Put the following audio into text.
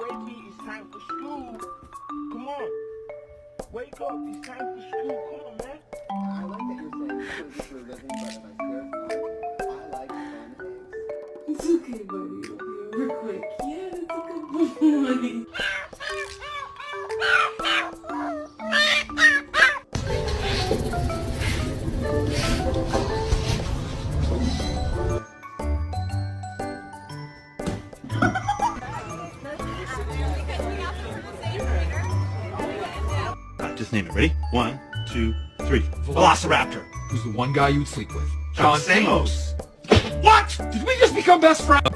wakey, it's time for school. Come on. Wake up, it's time for school. Come on, man. I like that you're saying this is a living, but my spirit, I like fun eggs. It's okay, buddy. It'll be over quick. Yeah, that's a good boy. Just name it. Ready? 1, 2, 3. Velociraptor. Who's the one guy you'd sleep with? John Stamos. What? Did we just become best friends?